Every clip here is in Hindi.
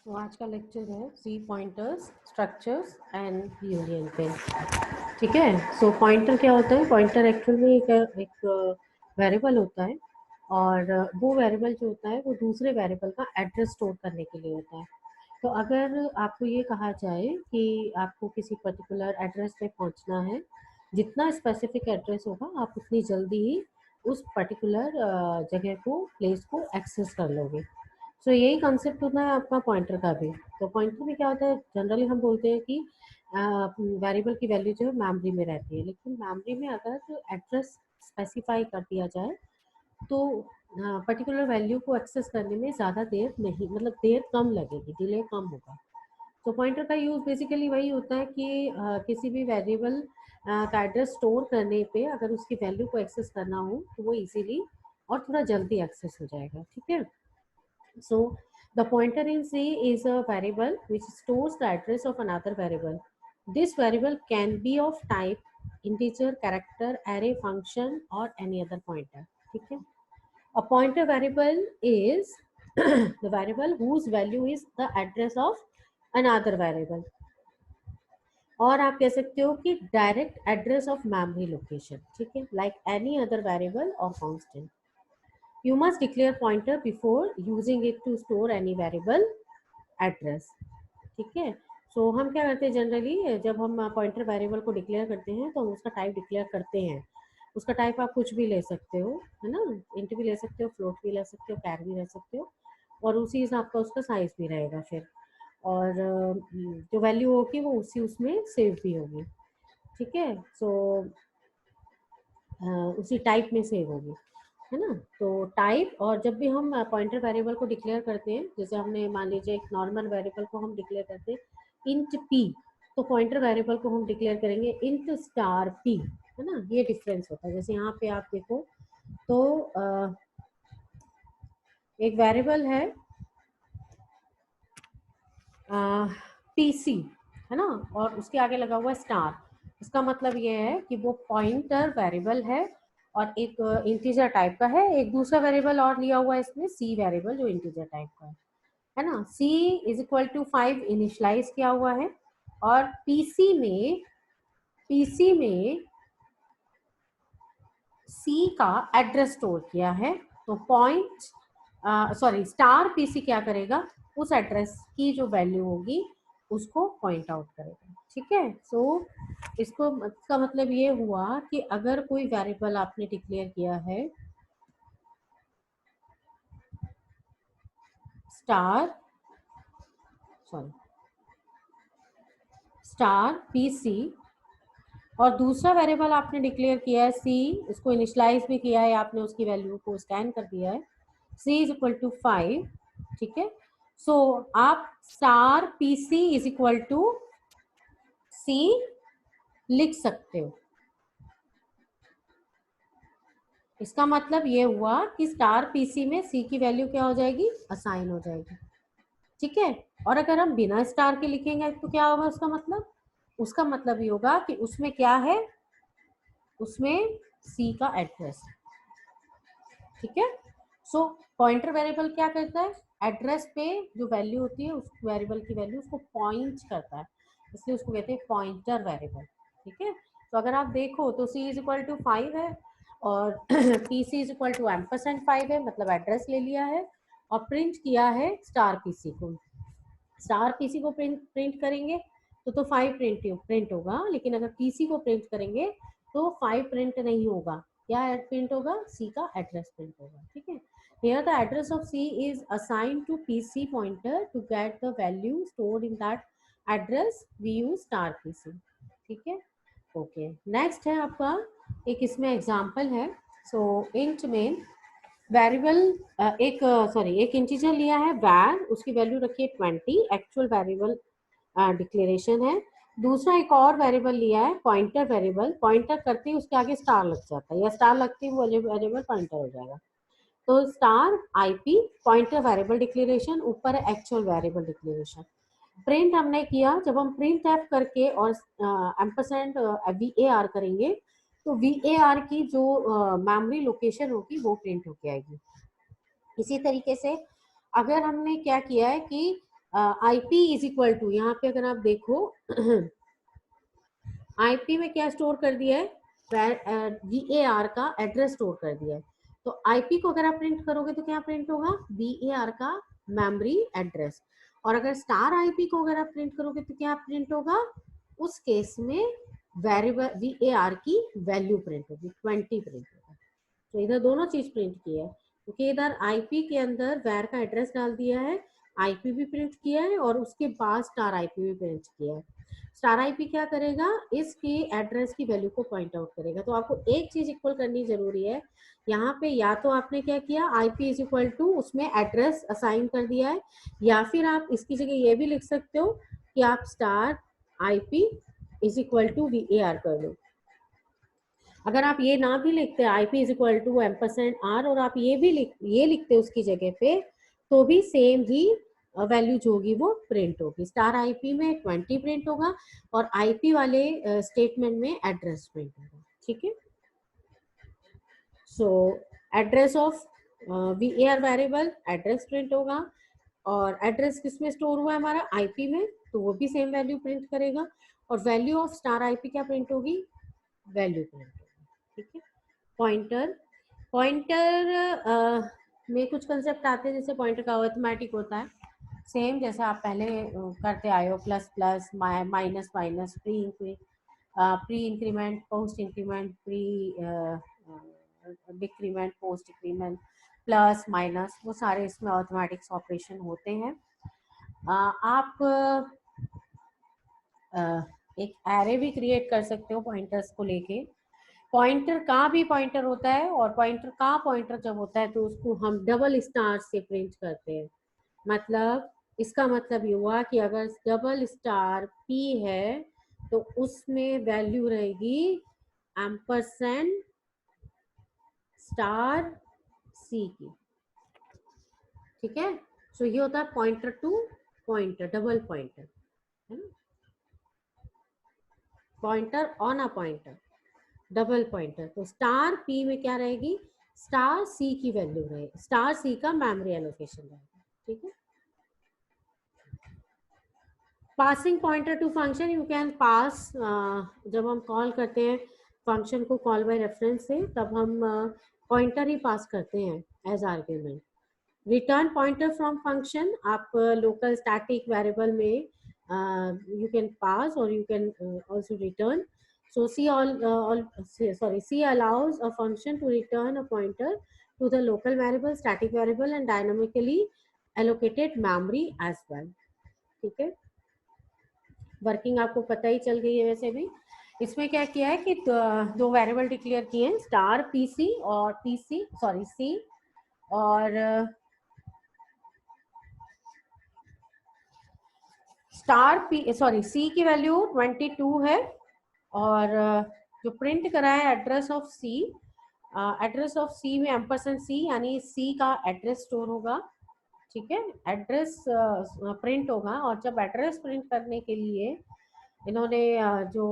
तो आज का लेक्चर है सी पॉइंटर्स, स्ट्रक्चर्स एंड यूनियन पे। ठीक है। सो पॉइंटर क्या होता है? पॉइंटर एक्चुअल में एक वेरिएबल होता है, और वो वेरिएबल जो होता है वो दूसरे वेरिएबल का एड्रेस स्टोर करने के लिए होता है। तो अगर आपको ये कहा जाए कि आपको किसी पर्टिकुलर एड्रेस पे पहुंचना है, जितना स्पेसिफिक एड्रेस होगा आप उतनी जल्दी ही उस पर्टिकुलर जगह को, प्लेस को एक्सेस कर लोगे। सो यही कॉन्सेप्ट होता है आपका पॉइंटर का भी। तो पॉइंटर में क्या होता है, जनरली हम बोलते हैं कि वेरिएबल की वैल्यू जो है मेमोरी में रहती है, लेकिन मेमोरी में अगर एड्रेस स्पेसिफाई कर दिया जाए तो पर्टिकुलर वैल्यू को एक्सेस करने में ज़्यादा देर नहीं, मतलब देर कम लगेगी, डिले कम होगा। तो पॉइंटर का यूज़ बेसिकली वही होता है कि किसी भी वेरिएबल का एड्रेस स्टोर करने पे अगर उसकी वैल्यू को एक्सेस करना हो तो वो इजीली और थोड़ा जल्दी एक्सेस हो जाएगा। ठीक है। So the pointer in C is a variable which stores the address of another variable. This variable can be of type integer, character, array, function or any other pointer. ठीक है। A pointer variable is the variable whose value is the address of another variable. और आप कह सकते हो कि direct address of memory location. ठीक है, लाइक एनी अदर वेरिएबल और constant. You must declare pointer before using it to store any variable address. ठीक है। सो हम क्या करते हैं जनरली, जब हम पॉइंटर वेरिएबल को डिक्लेयर करते हैं तो हम उसका टाइप डिक्लेयर करते हैं। उसका टाइप आप कुछ भी ले सकते हो, है ना। इंट भी ले सकते हो, फ्लोट भी ले सकते हो, कैर भी ले सकते हो, और उसी हिसाब का उसका साइज भी रहेगा फिर। और जो वैल्यू होगी वो उसमें सेव भी होगी। ठीक है। सो उसी टाइप में सेव होगी, है ना। तो टाइप, और जब भी हम पॉइंटर वेरिएबल को डिक्लेयर करते हैं, जैसे हमने मान लीजिए एक नॉर्मल वेरिएबल को हम डिक्लेयर करते हैं इंट पी, तो पॉइंटर वेरिएबल को हम डिक्लेयर करेंगे इंट स्टार पी, है ना। ये डिफरेंस होता है। जैसे यहाँ पे आप देखो तो एक वेरिएबल है पीसी, है ना, और उसके आगे लगा हुआ है स्टार। इसका मतलब ये है कि वो पॉइंटर वेरिएबल है और एक इंटीजर टाइप का है। एक दूसरा वेरिएबल और लिया हुआ है इसमें, सी वेरिएबल, जो इंटीजर टाइप का है ना। सी इज इक्वल टू 5 इनिशलाइज किया हुआ है, और पीसी में सी का एड्रेस स्टोर किया है। तो स्टार पीसी क्या करेगा, उस एड्रेस की जो वैल्यू होगी उसको पॉइंट आउट करेगा। ठीक है। सो इसका मतलब ये हुआ कि अगर कोई वेरिएबल आपने डिक्लेयर किया है स्टार पीसी, और दूसरा वेरिएबल आपने डिक्लेयर किया है सी, उसको इनिशलाइज भी किया है आपने, उसकी वैल्यू को स्कैन कर दिया है, सी इज इक्वल टू 5। ठीक है। सो आप star p c is equal to c लिख सकते हो। इसका मतलब ये हुआ कि स्टार पीसी में सी की वैल्यू क्या हो जाएगी, असाइन हो जाएगी। ठीक है। और अगर हम बिना स्टार के लिखेंगे तो क्या होगा उसका मतलब ये होगा कि उसमें क्या है, उसमें सी का एड्रेस। ठीक है। सो पॉइंटर वेरिएबल क्या करता है, एड्रेस पे जो वैल्यू होती है उस वेरिएबल की वैल्यू उसको पॉइंट करता है, इसलिए उसको कहते हैं पॉइंटर वेरिएबल। ठीक है। तो अगर आप देखो तो सी इज इक्वल टू 5 है, और p c is equal to ampersand 5 है, मतलब एड्रेस ले लिया है और प्रिंट किया है स्टार पीसी को। स्टार पीसी को प्रिंट करेंगे तो 5 प्रिंट होगा, लेकिन अगर पीसी को प्रिंट करेंगे तो 5 प्रिंट नहीं होगा। क्या प्रिंट होगा, सी का एड्रेस प्रिंट होगा। ठीक है। Here the address of C is assigned to PC pointer to get the value stored in that address we use star PC। ठीक है। ओके, नेक्स्ट है आपका एक इसमें एग्जांपल है। सो इंट में वेरिएबल एक इंटीजर लिया है var, उसकी वैल्यू रखी है 20, एक्चुअल वेरिएबल डिक्लेरेशन है। दूसरा एक और वेरिएबल लिया है पॉइंटर वेरिएबल, पॉइंटर करते ही उसके आगे स्टार लग जाता है, या स्टार लगते ही वो वेरिएबल पॉइंटर हो जाएगा। तो star IP pointer variable declaration, ऊपर है एक्चुअल वेरिएबल डिक्लेरेशन। प्रिंट हमने किया, जब हम प्रिंट एफ करके और एम्परसेंड वी ए आर करेंगे तो वी ए आर की जो मेमोरी लोकेशन होगी वो प्रिंट होके आएगी। इसी तरीके से अगर हमने क्या किया है कि IP इज इक्वल टू, यहाँ पे अगर आप देखो IP में क्या स्टोर कर दिया है, VAR का एड्रेस स्टोर कर दिया है। तो IP को अगर आप प्रिंट करोगे तो क्या प्रिंट होगा, VAR का मेमोरी एड्रेस। और अगर स्टार IP को अगर आप प्रिंट करोगे तो क्या प्रिंट होगा, उस केस में वेरिएबल VAR की वैल्यू प्रिंट होगी, 20 प्रिंट होगा। तो इधर दोनों चीज प्रिंट की है, क्योंकि इधर IP के अंदर वैर का एड्रेस डाल दिया है, IP भी प्रिंट किया है और उसके बाद स्टार IP भी प्रिंट किया है। स्टार IP क्या करेगा, इसकी एड्रेस की वैल्यू को पॉइंट आउट करेगा। तो आपको एक चीज इक्वल करनी जरूरी है यहाँ पे, या तो आपने क्या किया, IP इज इक्वल टू उसमें एड्रेस असाइन कर दिया है, या फिर आप इसकी जगह ये भी लिख सकते हो कि आप star IP is equal to VAR कर दो। अगर आप ये ना भी लिखते IP is equal to %R और आप ये लिखते उसकी जगह पे, तो भी सेम ही वैल्यू जो होगी वो प्रिंट होगी। स्टार IP में 20 प्रिंट होगा और IP वाले स्टेटमेंट में एड्रेस प्रिंट होगा। ठीक है, so address of VAR variable address print होगा, और एड्रेस किस में स्टोर हुआ है हमारा, IP में, तो वो भी सेम वैल्यू प्रिंट करेगा। और वैल्यू ऑफ स्टार IP क्या प्रिंट होगी, वैल्यू प्रिंट होगी। ठीक है, पॉइंटर, पॉइंटर में कुछ कंसेप्ट आते हैं, जैसे पॉइंटर का अर्थमेटिक होता है, सेम जैसे आप पहले करते आए हो, plus plus, minus minus, pre increment, post increment, pre decrement, post decrement, plus minus, वो सारे इसमें अर्थमेटिक्स ऑपरेशन होते हैं। आप एक एरे भी क्रिएट कर सकते हो पॉइंटर्स को लेके। पॉइंटर का भी पॉइंटर होता है, और पॉइंटर का पॉइंटर जब होता है तो उसको हम डबल स्टार से प्रिंट करते हैं। मतलब इसका मतलब ये हुआ कि अगर डबल स्टार P है तो उसमें वैल्यू रहेगी एम्परसेंड स्टार C की। ठीक है, सो ये होता है pointer to pointer, double pointer है ना, pointer on a pointer, double pointer. तो स्टार P में क्या रहेगी, स्टार C की वैल्यू रहेगी, स्टार C का मेमोरी एलोकेशन रहेगा। ठीक है, passing pointer to function, you can pass, जब हम कॉल करते हैं फंक्शन को कॉल बाय रेफरेंस से, तब हम पॉइंटर ही पास करते हैं as argument. Return pointer from function, आप लोकल स्टैटिक वेरिएबल में यू कैन पास और you can also return. So C allows a function to return a pointer to the local variable, static variable and dynamically allocated memory as well. ठीक है, वर्किंग आपको पता ही चल गई है। वैसे भी इसमें क्या किया है कि दो वेरिएबल डिक्लेयर किए हैं, स्टार PC और C, और C की वैल्यू 22 है, और जो प्रिंट करा है एड्रेस ऑफ C में %C यानी C का एड्रेस स्टोर होगा। ठीक है, एड्रेस प्रिंट होगा, और जब एड्रेस प्रिंट करने के लिए इन्होंने जो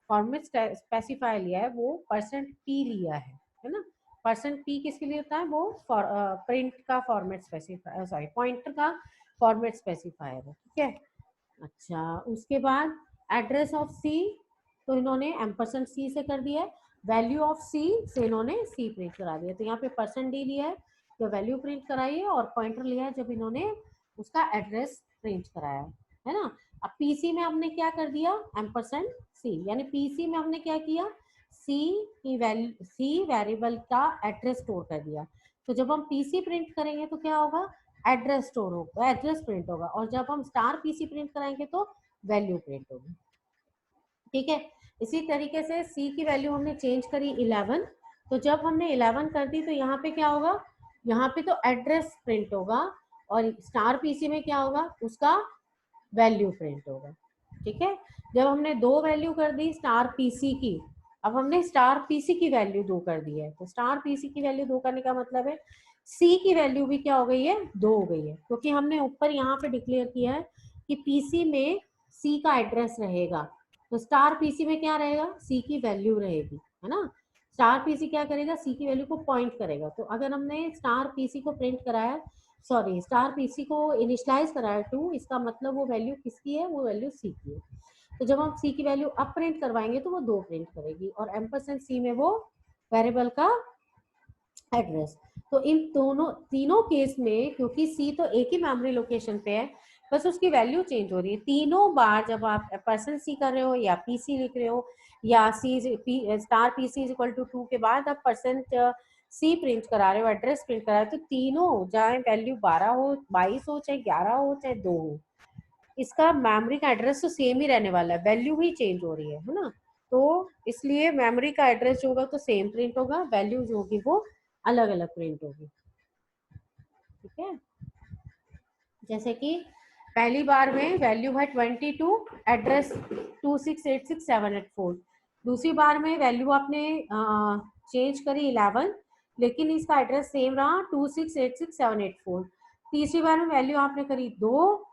फॉर्मेट स्पेसिफाई लिया है वो %P लिया है ना। %P किसके लिए होता है, वो प्रिंट का फॉर्मेट स्पेसिफाई, सॉरी पॉइंटर का फॉर्मेट स्पेसिफायर है। ठीक है, अच्छा उसके बाद एड्रेस ऑफ C, तो इन्होंने %C से कर दिया है, वैल्यू ऑफ C से इन्होंने C प्रिंट करा दिया। तो यहाँ पे %D लिया है तो वैल्यू प्रिंट कराई है, और पॉइंटर लिया है जब इन्होंने उसका एड्रेस प्रिंट कराया है ना। अब PC में हमने क्या कर दिया, %C, यानी PC में हमने क्या किया, C वेरिएबल का एड्रेस स्टोर कर दिया। तो जब हम PC प्रिंट करेंगे तो क्या होगा, एड्रेस स्टोर होगा, एड्रेस प्रिंट होगा, और जब हम स्टार PC प्रिंट कराएंगे तो वैल्यू प्रिंट होगी। ठीक है, इसी तरीके से C की वैल्यू हमने चेंज करी 11, तो जब हमने 11 कर दी तो यहाँ पे क्या होगा, यहाँ पे तो एड्रेस प्रिंट होगा, और स्टार PC में क्या होगा, उसका वैल्यू प्रिंट होगा। ठीक है, जब हमने 2 वैल्यू कर दी स्टार PC की, अब हमने स्टार PC की वैल्यू 2 कर दी है, तो स्टार PC की वैल्यू 2 करने का मतलब है C की वैल्यू भी क्या हो गई है, 2 हो गई है, क्योंकि हमने ऊपर यहाँ पे डिक्लेयर किया है कि PC में C का एड्रेस रहेगा, तो स्टार PC में क्या रहेगा, C की वैल्यू रहेगी, है ना। स्टार PC क्या करेगा, C की वैल्यू को पॉइंट करेगा। तो अगर हमने स्टार PC को प्रिंट कराया सॉरी स्टार पीसी को इनिशियलाइज करा है 2, इसका मतलब वो वैल्यू किसकी है, वो वैल्यू सी की है। तो जब हम सी की वैल्यू अप प्रिंट करवाएंगे तो वो 2 प्रिंट करेगी, और एम्परसेंड सी में वो वेरिएबल का एड्रेस। तो इन दोनों तीनों केस में क्योंकि सी तो एक ही मेमोरी लोकेशन पे है, बस उसकी वैल्यू चेंज हो रही है तीनों बार। जब आप परसेंट सी कर रहे हो या पीसी लिख रहे हो या c star pc is equal to 2 के बाद आप परसेंट सी प्रिंट करा रहे हो, एड्रेस प्रिंट करा रहे हो, तो तीनों चाहे वैल्यू 12 हो, 22 हो, चाहे 11 हो, चाहे 2 हो, इसका मेमोरी का एड्रेस तो सेम ही रहने वाला है, वैल्यू ही चेंज हो रही है ना। तो इसलिए मेमोरी का एड्रेस जो होगा तो सेम प्रिंट होगा, वैल्यू जो होगी वो अलग अलग प्रिंट होगी। ठीक है, जैसे कि पहली बार में वैल्यू है 22, एड्रेस 2686784। दूसरी बार में वैल्यू आपने चेंज करी 11, लेकिन इसका एड्रेस सेम रहा 2686784। तीसरी बार में वैल्यू आपने करी 2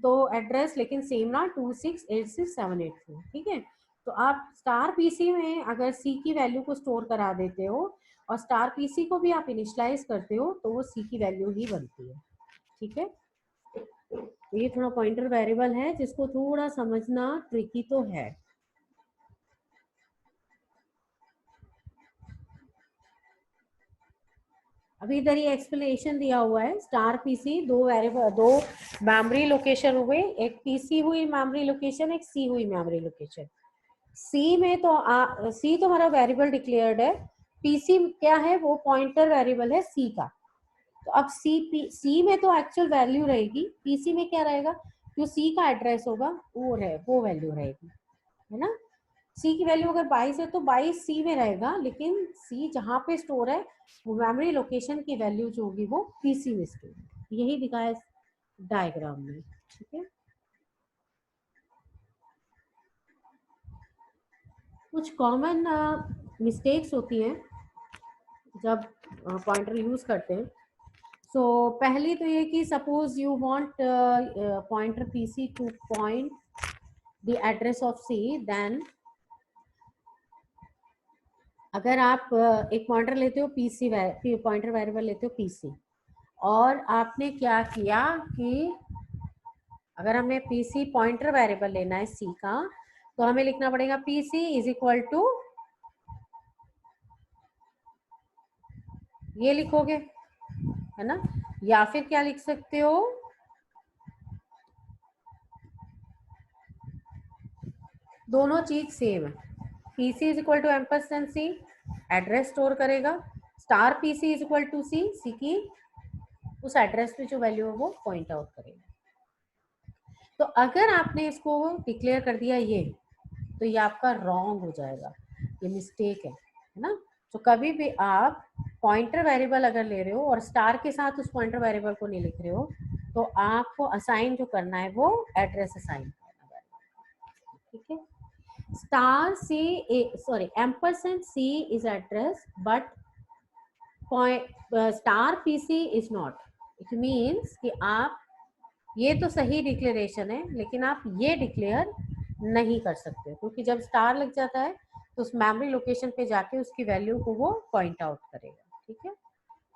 तो एड्रेस लेकिन सेम रहा 2686784। ठीक है, तो आप स्टार पीसी में अगर सी की वैल्यू को स्टोर करा देते हो और स्टार पीसी को भी आप इनिशियलाइज करते हो तो वो सी की वैल्यू ही बनती है। ठीक है, ये थोड़ा पॉइंटर वेरिएबल है जिसको थोड़ा समझना ट्रिकी तो है। अभी इधर ये एक्सप्लेनेशन दिया हुआ है, स्टार पीसी दो वेरिएबल, दो मेमोरी लोकेशन हुए, एक पीसी हुई मेमोरी लोकेशन, एक सी हुई मेमोरी लोकेशन। सी में तो सी तो हमारा वेरिएबल डिक्लेयर्ड है, पीसी क्या है, वो पॉइंटर वेरिएबल है सी का। तो अब सी में तो एक्चुअल वैल्यू रहेगी, पीसी में क्या रहेगा, जो सी का एड्रेस होगा वो वैल्यू रहेगी, है ना। सी की वैल्यू अगर 22 है तो 22 सी में रहेगा, लेकिन सी जहां पे स्टोर है वो मेमोरी लोकेशन की वैल्यू जो होगी वो पीसी में स्टोर है। यही दिखाया डायग्राम में। ठीक है, कुछ कॉमन मिस्टेक्स होती हैं जब पॉइंटर यूज करते हैं। सो पहली तो ये कि suppose you want pointer pc to point the address of c, then अगर आप एक पॉइंटर लेते हो पीसी, पॉइंटर वेरिएबल लेते हो पीसी, और आपने क्या किया कि अगर हमें पीसी पॉइंटर वेरिएबल लेना है सी का, तो हमें लिखना पड़ेगा पीसी इज इक्वल टू, ये लिखोगे, है ना। या फिर क्या लिख सकते हो, दोनों चीज सेम है, pc is equal to ampersand c, address store करेगा, star pc is equal to c, c की उस एड्रेस पे जो वैल्यू है वो पॉइंट आउट करेगा। तो अगर आपने इसको डिक्लेयर कर दिया ये, तो ये आपका रॉन्ग हो जाएगा, ये मिस्टेक है ना। तो कभी भी आप पॉइंटर वेरिएबल अगर ले रहे हो और स्टार के साथ उस पॉइंटर वेरिएबल को नहीं लिख रहे हो, तो आपको असाइन जो करना है वो एड्रेस असाइन करना है। ठीक है, star c, sorry ampersand c is address but star pc is not. It means कि आप ये तो सही डिक्लेरेशन है, लेकिन आप ये डिक्लेयर नहीं कर सकते, क्योंकि जब स्टार लग जाता है तो उस मेमोरी लोकेशन पे जाके उसकी वैल्यू को वो पॉइंट आउट करेगा। ठीक है,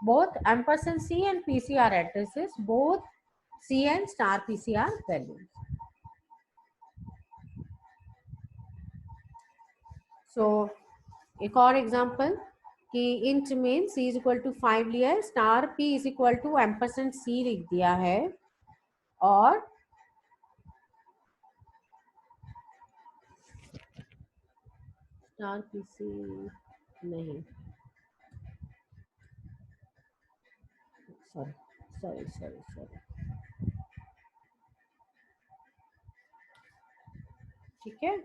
both ampersand c and pc are addresses, both c and star pc are values. So एक और एग्जांपल कि इंट में सी इज इक्वल टू 5 लिया है, star p is equal to ampersand c लिख दिया है, और स्टार पीसी नहीं, सॉरी सॉरी सॉरी सॉरी, ठीक है।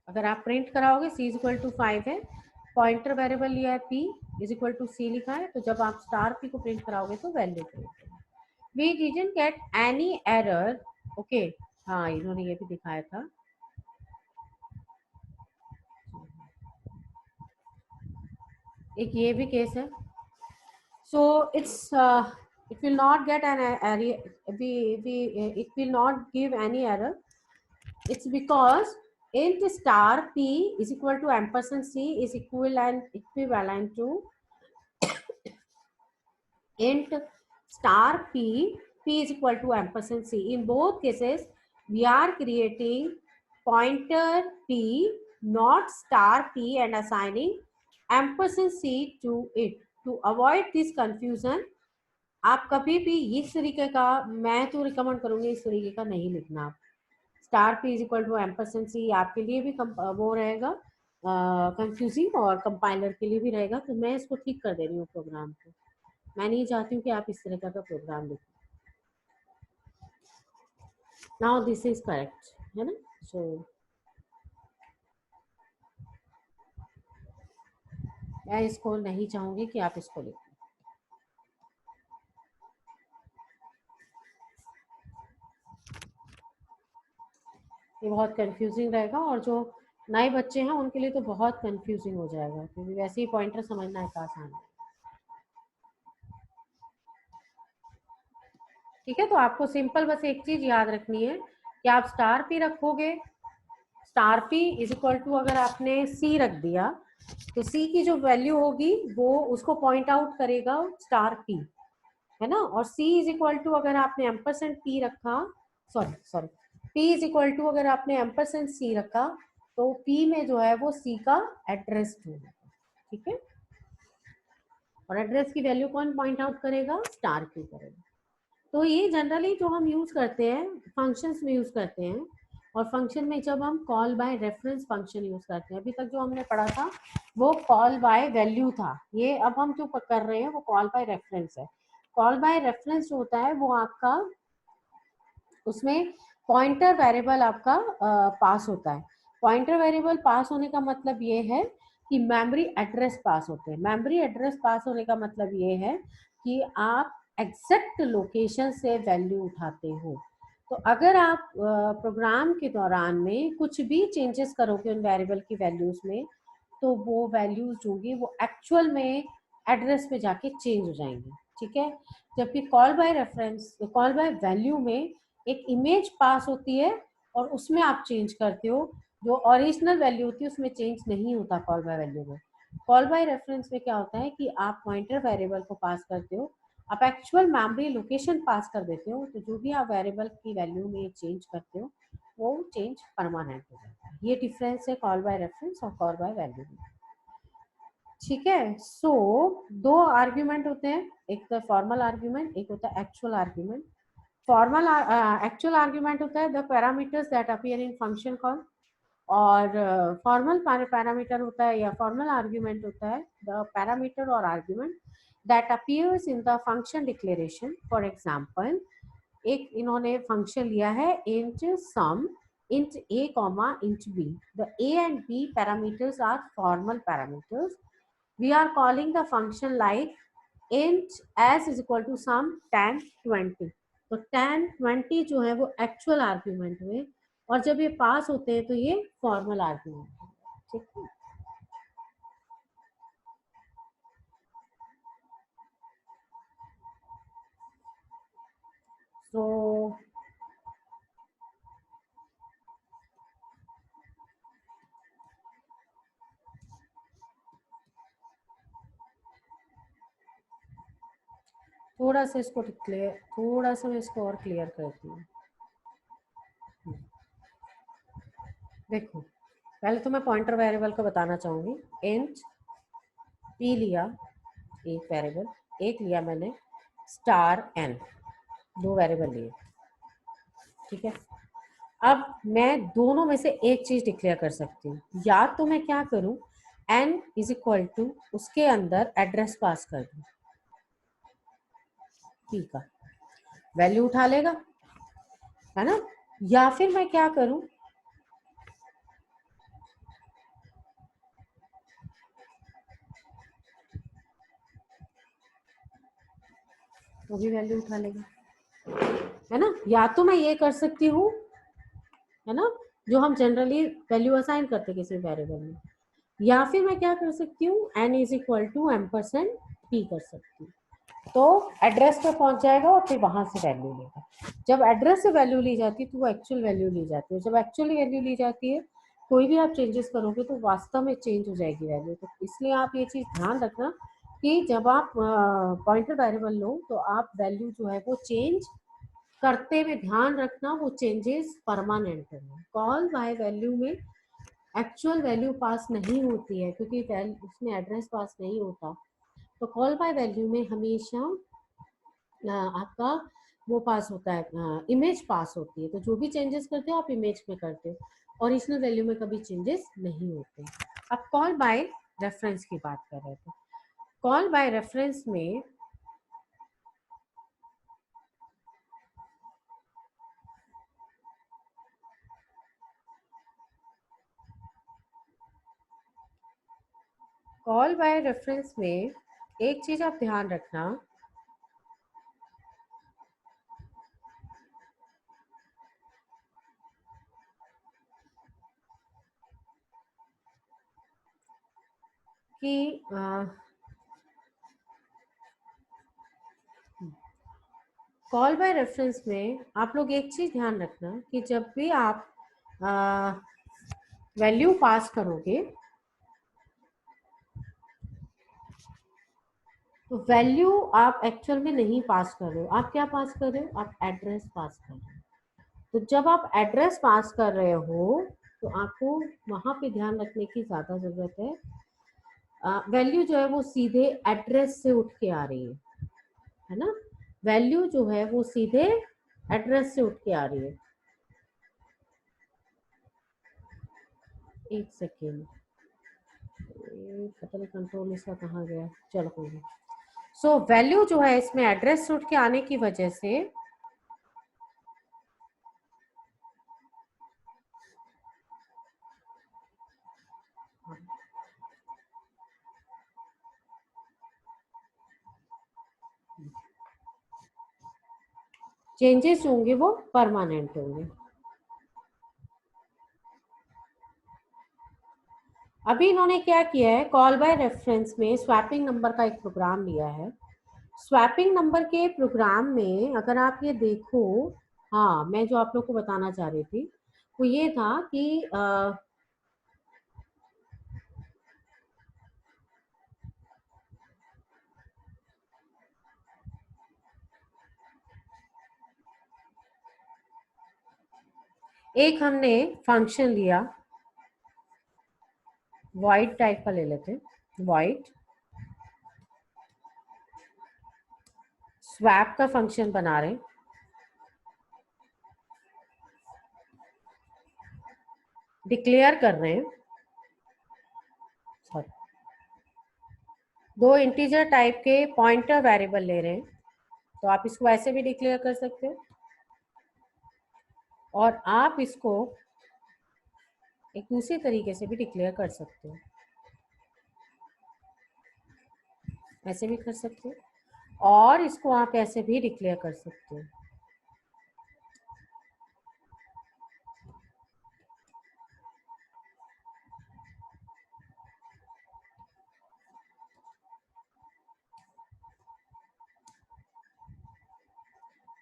अगर आप प्रिंट कराओगे सी इज इक्वल टू 5 है, पॉइंटर वेरिएबल लिया है पी इज इक्वल टू सी लिखा है, तो जब आप स्टार पी को प्रिंट कराओगे तो वैल्यू प्रिंट होगी। We didn't get any error, okay. हाँ, इन्होंने ये भी दिखाया था, एक ये भी केस है। So it's it will not get an area, it will not give any error. It's because int star p is equal to ampersand c is equivalent to int star p is equal to ampersand c. In both cases we are creating pointer p, not star p, and assigning ampersand c to it. To avoid this confusion, आप कभी भी इस तरीके का, मैं तो रिकमेंड करूंगी इस तरीके का नहीं लिखना। आप star p is equal to ampersand c आपके लिए भी वो रहेगा कंफ्यूजिंग, और कंपाइलर के लिए भी रहेगा। तो मैं इसको ठीक कर दे रही हूँ प्रोग्राम को। मैं नहीं चाहती हूँ कि आप इस तरह का प्रोग्राम लिखें। नाउ दिस इज करेक्ट, है ना? सो मैं इसको नहीं चाहूंगी कि आप इसको लिखें। ये बहुत कंफ्यूजिंग रहेगा, और जो नए बच्चे हैं उनके लिए तो बहुत कंफ्यूजिंग हो जाएगा, क्योंकि वैसे ही पॉइंटर समझना एक आसान है। ठीक है, तो आपको सिंपल बस एक चीज याद रखनी है कि आप स्टार पी रखोगे, star p is equal to, अगर आपने सी रख दिया तो सी की जो वैल्यू होगी वो उसको पॉइंट आउट करेगा स्टार पी, है ना? और सी इज इक्वल टू, अगर आपने एम्परसेंड पी रखा, sorry p is equal to अगर आपने एम्परसेंड सी रखा, तो पी में जो है वो सी का एड्रेस होगा। ठीक है, और एड्रेस की वैल्यू कौन पॉइंट आउट करेगा? स्टार पी करेगा। तो ये जनरली जो हम यूज करते हैं फंक्शंस में यूज करते हैं, और फंक्शन में जब हम call by reference function use करते हैं, अभी तक जो हमने पढ़ा था वो कॉल बाय वैल्यू था। ये अब हम जो कर रहे हैं वो कॉल बाय रेफरेंस है। कॉल बाय रेफरेंस जो होता है वो आपका, उसमें पॉइंटर वेरिएबल आपका पास होता है। पॉइंटर वेरिएबल पास होने का मतलब ये है कि मेमोरी एड्रेस पास होते हैं। मेमोरी एड्रेस पास होने का मतलब ये है कि आप एग्जैक्ट लोकेशन से वैल्यू उठाते हो। तो अगर आप प्रोग्राम के दौरान में कुछ भी चेंजेस करोगे उन वेरिएबल की वैल्यूज में, तो वो वैल्यूज जो होंगी वो एक्चुअल में एड्रेस पे जाके चेंज हो जाएंगी। ठीक है, जबकि call by reference, call by value में एक इमेज पास होती है और उसमें आप चेंज करते हो, जो ओरिजिनल वैल्यू होती है उसमें चेंज नहीं होता कॉल बाय वैल्यू में। कॉल बाय रेफरेंस में क्या होता है कि आप पॉइंटर वेरिएबल को पास करते हो, आप एक्चुअल मेमोरी लोकेशन पास कर देते हो, तो जो भी आप वेरिएबल की वैल्यू में चेंज करते हो वो चेंज परमानेंट हो जाता है। ये डिफरेंस है कॉल बाय रेफरेंस और कॉल बाय वैल्यू में। ठीक है, सो दो आर्ग्यूमेंट होते हैं, एक तो फॉर्मल आर्ग्यूमेंट, एक होता है actual argument. Formal actual argument होता है the parameters that appear in function call, और फॉर्मल पैरामीटर होता है या फॉर्मल आर्ग्यूमेंट होता है द पैरामीटर और argument that appears in the function declaration. For example, एक इन्होंने फंक्शन लिया है int sum int a comma int b. The a and b parameters are formal parameters. We are calling the function like int s is equal to sum tan 20. तो tan 20 जो है वो एक्चुअल आर्ग्यूमेंट हुए, और जब ये पास होते हैं तो ये फॉर्मल आर्ग्यूमेंट है। ठीक है, तो थोड़ा सा इसको क्लियर, थोड़ा सा मैं इसको और क्लियर करती हूँ। देखो, पहले तो मैं पॉइंटर वेरिएबल को बताना चाहूंगी। इंट पी लिया एक वेरिएबल, एक लिया मैंने स्टार एन, दो वेरिएबल लिए। ठीक है, अब मैं दोनों में से एक चीज डिक्लेयर कर सकती हूँ, या तो मैं क्या करूँ, एन इज इक्वल टू उसके अंदर एड्रेस पास कर दूँ, पी का वैल्यू उठा लेगा, है ना? या फिर मैं क्या करूँ, वो भी वैल्यू उठा लेगा, है ना? या तो मैं ये कर सकती हूँ, है ना, जो हम जनरली वैल्यू असाइन करते किसी वेरिएबल में, या फिर मैं क्या कर सकती हूँ, n is equal to ampersand p कर सकती हूँ। तो एड्रेस पे पहुंच जाएगा और फिर वहां से वैल्यू लेगा। जब एड्रेस से वैल्यू ली जाती है तो वो एक्चुअल वैल्यू ली जाती है। जब एक्चुअली वैल्यू ली जाती है, कोई भी आप चेंजेस करोगे तो वास्तव में चेंज हो जाएगी वैल्यू। तो इसलिए आप ये चीज ध्यान रखना कि जब आप पॉइंटर वेरिएबल लो तो आप वैल्यू जो है वो चेंज करते हुए ध्यान रखना वो चेंजेस परमानेंट है। कॉल बाय वैल्यू में एक्चुअल वैल्यू पास नहीं होती है क्योंकि उसमें एड्रेस पास नहीं होता। तो कॉल बाय वैल्यू में हमेशा आपका वो पास होता है, इमेज पास होती है। तो जो भी चेंजेस करते हो आप इमेज में करते हो, ओरिजिनल वैल्यू में कभी चेंजेस नहीं होते। अब कॉल बाय रेफरेंस की बात कर रहे थे। कॉल बाय रेफरेंस में कॉल बाय रेफरेंस में एक चीज आप ध्यान रखना कि कॉल बाय रेफरेंस में आप लोग एक चीज ध्यान रखना कि जब भी आप वैल्यू पास करोगे तो वैल्यू आप एक्चुअल में नहीं पास कर रहे हो। आप क्या पास कर रहे हो? आप एड्रेस पास कर रहे हो। तो जब आप एड्रेस पास कर रहे हो तो आपको वहां पे ध्यान रखने की ज्यादा जरूरत है। वैल्यू जो है वो सीधे एड्रेस से उठ के आ रही है ना। वैल्यू जो है वो सीधे एड्रेस से उठ के आ रही है। एक सेकेंड, पता नहीं कंट्रोल इसका कहाँ गया। चलो कोई नहीं। सो वैल्यू जो है इसमें एड्रेस से उठ के आने की वजह से चेंजेस होंगे वो परमानेंट होंगे। अभी इन्होंने क्या किया है, कॉल बाय रेफरेंस में स्वैपिंग नंबर का एक प्रोग्राम लिया है। स्वैपिंग नंबर के प्रोग्राम में अगर आप ये देखो, हाँ मैं जो आप लोग को बताना चाह रही थी वो ये था कि एक हमने फंक्शन लिया, void टाइप का ले लेते हैं। void स्वैप का फंक्शन बना रहे हैं, डिक्लेयर कर रहे हैं। सॉरी, दो इंटीजर टाइप के पॉइंटर वेरिएबल ले रहे हैं। तो आप इसको ऐसे भी डिक्लेयर कर सकते हो और आप इसको एक दूसरे तरीके से भी डिक्लेयर कर सकते हो, ऐसे भी कर सकते हो और इसको आप ऐसे भी डिक्लेयर कर सकते हो।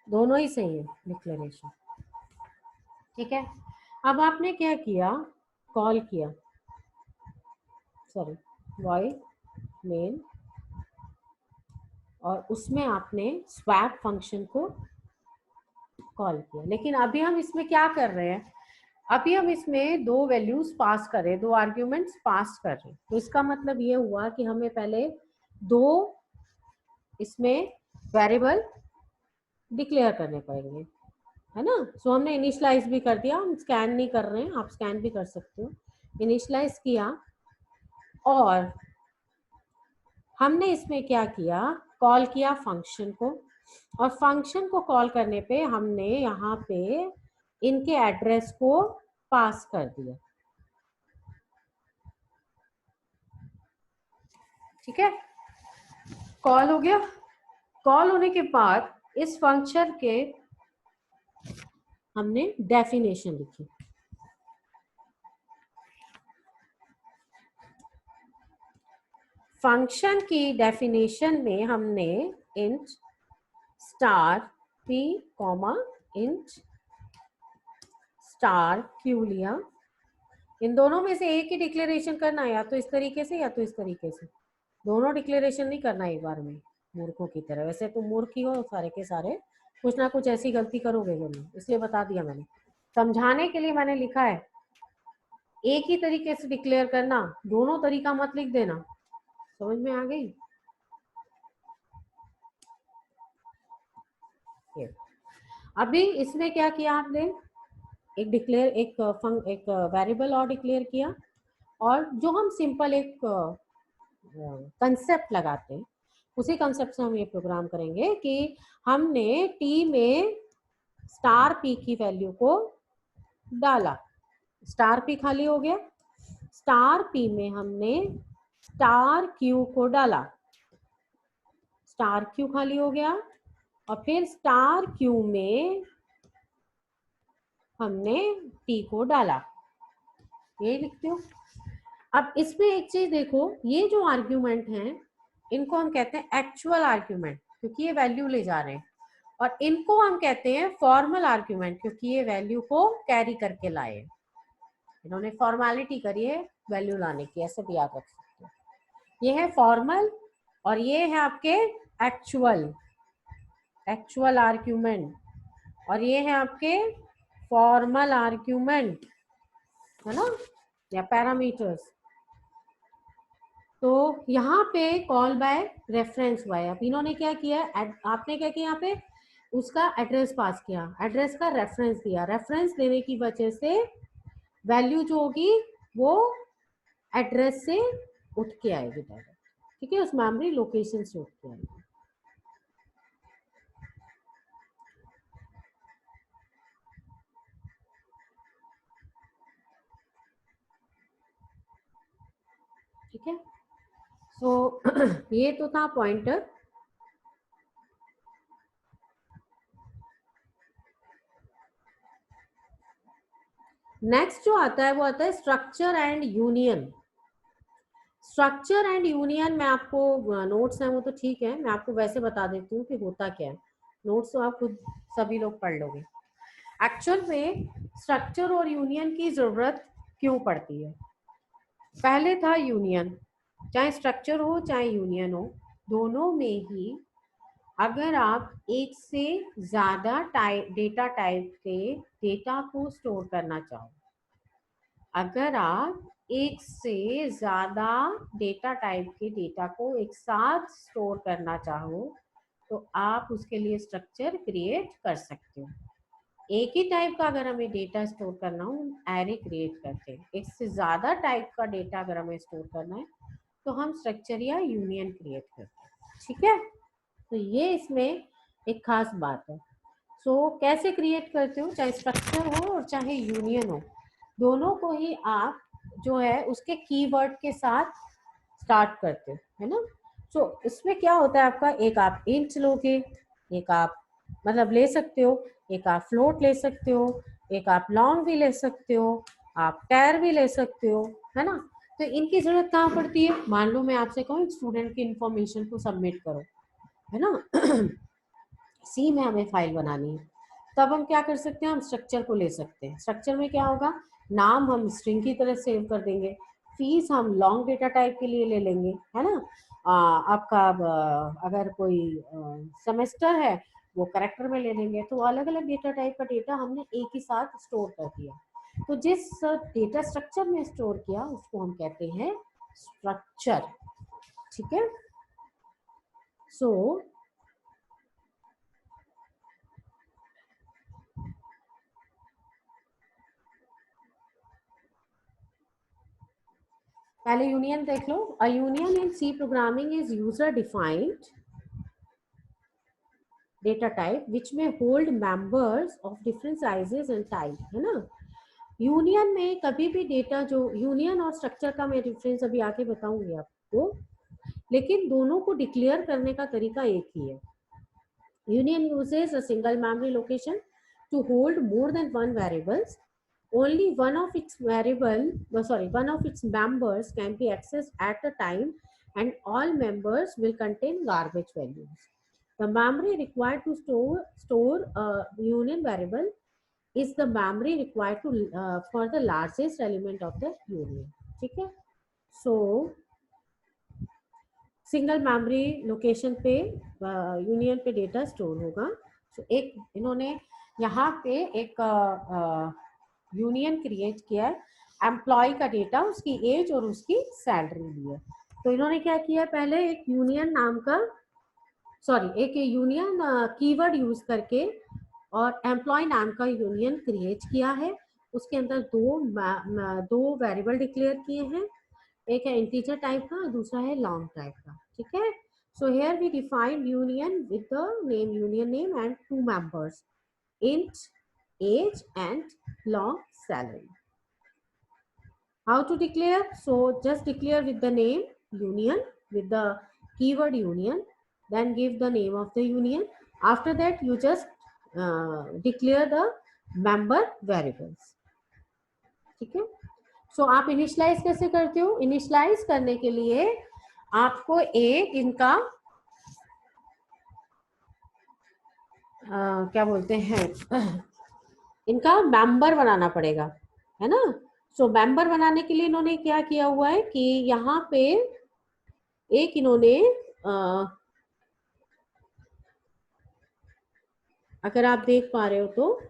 दोनों ही सही है डिक्लेरेशन। ठीक है, अब आपने क्या किया, कॉल किया, सॉरी वॉइड मेन, और उसमें आपने स्वैप फंक्शन को कॉल किया। लेकिन अभी हम इसमें क्या कर रहे हैं, अभी हम इसमें दो वैल्यूज पास कर रहे हैं, दो आर्ग्यूमेंट्स पास कर रहे हैं। तो इसका मतलब ये हुआ कि हमें पहले दो इसमें वेरिएबल डिक्लेयर करने पड़ेंगे, है ना। सो हमने इनिशियलाइज भी कर दिया, हम स्कैन नहीं कर रहे हैं, आप स्कैन भी कर सकते हो। इनिशियलाइज किया और हमने इसमें क्या किया, कॉल किया फंक्शन को, और फंक्शन को कॉल करने पे हमने यहाँ पे इनके एड्रेस को पास कर दिया। ठीक है, कॉल हो गया। कॉल होने के बाद इस फंक्शन के हमने डेफिनेशन लिखी। फंक्शन की डेफिनेशन में हमने int star p comma int star q लिया। इन दोनों में से एक ही डिक्लेरेशन करना है, या तो इस तरीके से या तो इस तरीके से। दोनों डिक्लेरेशन नहीं करना एक बार में मूर्खों की तरह। वैसे तुम मूर्ख ही हो सारे के सारे, कुछ ना कुछ ऐसी गलती करोगे जरूर, इसलिए बता दिया मैंने, समझाने के लिए मैंने लिखा है। एक ही तरीके से डिक्लेयर करना, दोनों तरीका मत लिख देना। समझ में आ गई? अभी इसमें क्या किया आपने, एक डिक्लेयर एक वेरिएबल और डिक्लेयर किया, और जो हम सिंपल एक कंसेप्ट लगाते हैं, उसी कंसेप्ट से हम ये प्रोग्राम करेंगे कि हमने टी में स्टार पी की वैल्यू को डाला, स्टार पी खाली हो गया, स्टार पी में हमने स्टार क्यू को डाला, स्टार क्यू खाली हो गया, और फिर स्टार क्यू में हमने टी को डाला, ये लिखते हो। अब इसमें एक चीज देखो, ये जो आर्ग्यूमेंट हैं इनको हम कहते हैं एक्चुअल आर्ग्यूमेंट, क्योंकि ये वैल्यू ले जा रहे हैं, और इनको हम कहते हैं फॉर्मल आर्ग्यूमेंट, क्योंकि ये वैल्यू को कैरी करके लाए, इन्होंने फॉर्मेलिटी करी है वैल्यू लाने की, ऐसे भी याद रख सकते हो। ये है फॉर्मल और ये है आपके एक्चुअल, एक्चुअल आर्ग्यूमेंट, और ये है आपके फॉर्मल आर्ग्यूमेंट, है ना, या पैरामीटर्स। तो यहाँ पे कॉल बाय रेफरेंस बाय, अब इन्होंने क्या किया, आपने क्या किया, यहाँ पे उसका एड्रेस पास किया, एड्रेस का रेफरेंस दिया, रेफरेंस देने की वजह से वैल्यू जो होगी वो एड्रेस से उठ के आएगी डायरेक्ट, ठीक है, उस मेमोरी लोकेशन से उठ के आएगी। ठीक है, सो ये तो था पॉइंटर। नेक्स्ट जो आता है वो आता है structure and union. Structure and union में आपको नोट्स है वो तो ठीक है, मैं आपको वैसे बता देती हूँ कि होता क्या है, नोट्स तो आप खुद सभी लोग पढ़ लोगे। एक्चुअल में स्ट्रक्चर और यूनियन की जरूरत क्यों पड़ती है? पहले था यूनियन, चाहे स्ट्रक्चर हो चाहे यूनियन हो, दोनों में ही अगर आप एक से ज्यादा डेटा टाइप के डेटा को स्टोर करना चाहो, अगर आप एक से ज्यादा डेटा टाइप के डेटा को एक साथ स्टोर करना चाहो, तो आप उसके लिए स्ट्रक्चर क्रिएट कर सकते हो। एक ही टाइप का अगर हमें डेटा स्टोर करना हो, एरे क्रिएट करते हैं। एक से ज्यादा टाइप का डेटा अगर हमें स्टोर करना है तो हम स्ट्रक्चर या यूनियन क्रिएट करते हैं, ठीक है। तो ये इसमें एक खास बात है। सो कैसे क्रिएट करते हो, चाहे स्ट्रक्चर हो और चाहे यूनियन हो, दोनों को ही आप जो है उसके कीवर्ड के साथ स्टार्ट करते हो, है ना। सो इसमें क्या होता है आपका, एक आप इंट लोगे, एक आप मतलब ले सकते हो, एक आप फ्लोट ले सकते हो, एक आप लॉन्ग भी ले सकते हो, आप टेर भी ले सकते हो, है ना। तो इनकी जरूरत कहाँ पड़ती है, मान लो मैं आपसे कहूँ स्टूडेंट की इंफॉर्मेशन को सबमिट करो, है ना सी में हमें फाइल बनानी है, तब हम क्या कर सकते हैं, हम स्ट्रक्चर को ले सकते हैं। स्ट्रक्चर में क्या होगा, नाम हम स्ट्रिंग की तरह सेव कर देंगे, फीस हम लॉन्ग डेटा टाइप के लिए ले लेंगे, है ना। आपका अगर कोई सेमेस्टर है वो करेक्टर में ले लेंगे, तो अलग अलग डेटा टाइप का डेटा हमने एक ही साथ स्टोर कर दिया। तो जिस डेटा स्ट्रक्चर में स्टोर किया उसको हम कहते हैं स्ट्रक्चर, ठीक है। सो पहले यूनियन देख लो। A union in C programming is user defined data type which may hold members of different sizes and type, है ना। यूनियन में कभी भी डेटा जो यूनियन और स्ट्रक्चर का मैं डिफरेंस अभी आके बताऊंगी आपको, लेकिन दोनों को डिक्लेयर करने का तरीका एक ही है। Union uses a single memory location to hold more than one variables, only one of its members can be accessed at a time, and all members will contain garbage values. The memory required to store a union variable is the memory required to for the largest element of the union, ठीक है। So सिंगल मेमोरी लोकेशन पे यूनियन पे डेटा स्टोर होगा। तो एक इन्होंने यहाँ पे एक यूनियन क्रिएट किया है, एम्प्लॉय का डेटा, उसकी एज और उसकी सैलरी ली है। तो इन्होंने क्या किया, पहले एक यूनियन नाम का एक यूनियन कीवर्ड यूज करके और एम्प्लॉय नाम का यूनियन क्रिएट किया है। उसके अंदर दो वेरिएबल डिक्लेयर किए हैं, एक है इंटीजर टाइप का, दूसरा है लॉन्ग टाइप का। ठीक है, so here we define union with the name, union name and two members, int age and long salary. How to declare? So just declare with the name union, with the keyword union, then give the name of the union. After that you just declare the member variables. ठीक है, सो आप इनिशियलाइज कैसे करते हो? इनिशियलाइज करने के लिए आपको एक इनका क्या बोलते हैं इनका मेंबर बनाना पड़ेगा, है ना। सो मेंबर बनाने के लिए इन्होंने क्या किया हुआ है कि यहाँ पे एक इन्होंने अगर आप देख पा रहे हो तो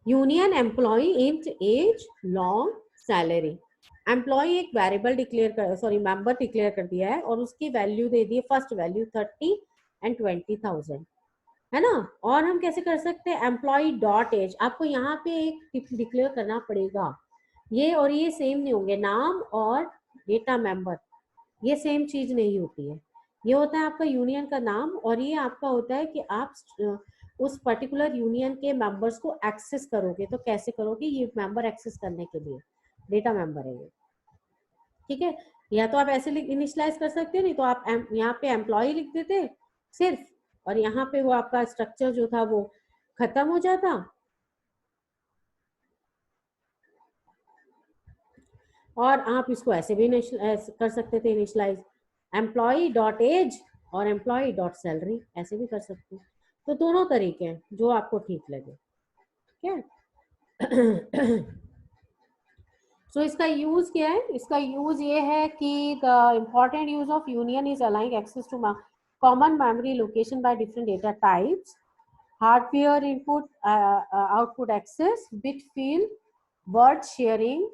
union employ int age long salary, employ एक वेरिएबल डिक्लेयर कर मेंबर डिक्लेयर कर दिया है और उसकी वैल्यू दे दी है, फर्स्ट वैल्यू 30 एंड 20,000, है ना। और हम कैसे कर सकते हैं, एम्प्लॉय डॉट एज, आपको यहाँ पे एक डिक्लेयर करना पड़ेगा, ये और ये सेम नहीं होंगे, नाम और डेटा मेंबर ये सेम चीज नहीं होती है। ये होता है आपका यूनियन का नाम और ये आपका होता है कि आप उस पर्टिकुलर यूनियन के मेंबर्स को एक्सेस करोगे, तो कैसे करोगे, ये मेंबर एक्सेस करने के लिए डेटा मेंबर है ये। ठीक है, या तो आप ऐसे इनिशियलाइज कर सकते हो, नहीं तो आप यहाँ पे एम्प्लॉय लिख देते सिर्फ, और यहाँ पे वो आपका स्ट्रक्चर जो था वो खत्म हो जाता। और आप इसको ऐसे भी कर सकते थे इनिशियलाइज, एम्प्लॉय डॉट एज और एम्प्लॉय डॉट सैलरी, ऐसे भी कर सकते हैं। तो दोनों तरीके हैं जो आपको ठीक लगे। ठीक है सो इसका यूज क्या है, इसका यूज ये है कि the important use of union is aligning access to common memory location by different data types, hardware input output access, bit field, word sharing,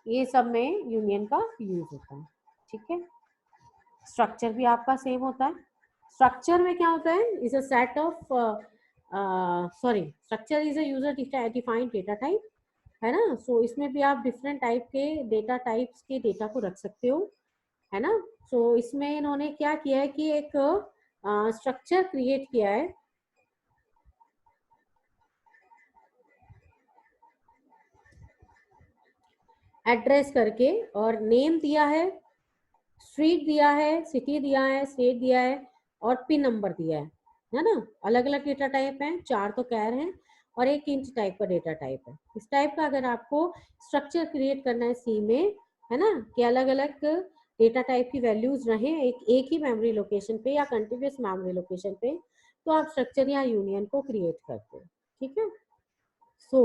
ये सब में यूनियन का यूज होता है। ठीक है, स्ट्रक्चर भी आपका सेम होता है। स्ट्रक्चर में क्या होता है, is a set of structure is a user defined data type, है ना। सो इसमें भी आप डिफरेंट टाइप के डेटा टाइप्स के डेटा को रख सकते हो, है ना। सो इसमें इन्होंने क्या किया है कि एक स्ट्रक्चर क्रिएट किया है, एड्रेस करके, और नेम दिया है, स्ट्रीट दिया है, सिटी दिया है, स्टेट दिया है, और पिन नंबर दिया है ना। अलग अलग डेटा टाइप हैं, 4 तो कैर हैं और एक इंच टाइप का डेटा टाइप है। इस टाइप का अगर आपको स्ट्रक्चर क्रिएट करना है सी में, है ना, कि अलग अलग डेटा टाइप की वैल्यूज रहें एक ही मेमोरी लोकेशन पे या कंटिन्यूस मेमोरी लोकेशन पे, तो आप स्ट्रक्चर या यूनियन को क्रिएट करते हो। ठीक है, सो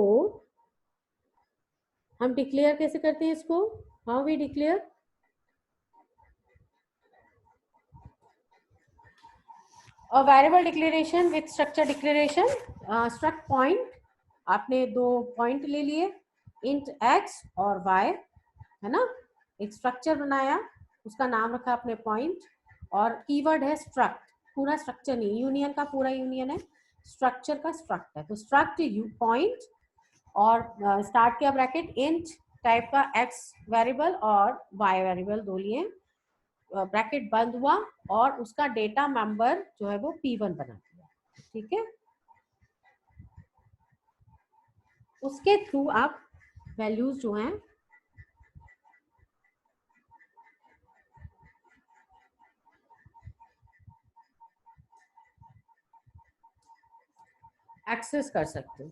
हम डिक्लेयर कैसे करते हैं इसको, how we declare, variable declaration with structure declaration. Struct point, आपने 2 पॉइंट ले लिए, इंट एक्स और वाई, है ना। एक स्ट्रक्चर बनाया, उसका नाम रखा आपने पॉइंट, और कीवर्ड है स्ट्रक्ट, पूरा स्ट्रक्चर नहीं, यूनियन का पूरा यूनियन है, स्ट्रक्चर का स्ट्रक्ट है, तो स्ट्रक्ट यू पॉइंट और स्टार्ट किया ब्रैकेट, इंट टाइप का एक्स वेरिएबल और वाई वेरिएबल दो लिए, ब्रैकेट बंद हुआ, और उसका डेटा मेंबर जो है वो P1 बना दिया। ठीक है, उसके थ्रू आप वैल्यूज जो हैं एक्सेस कर सकते हो।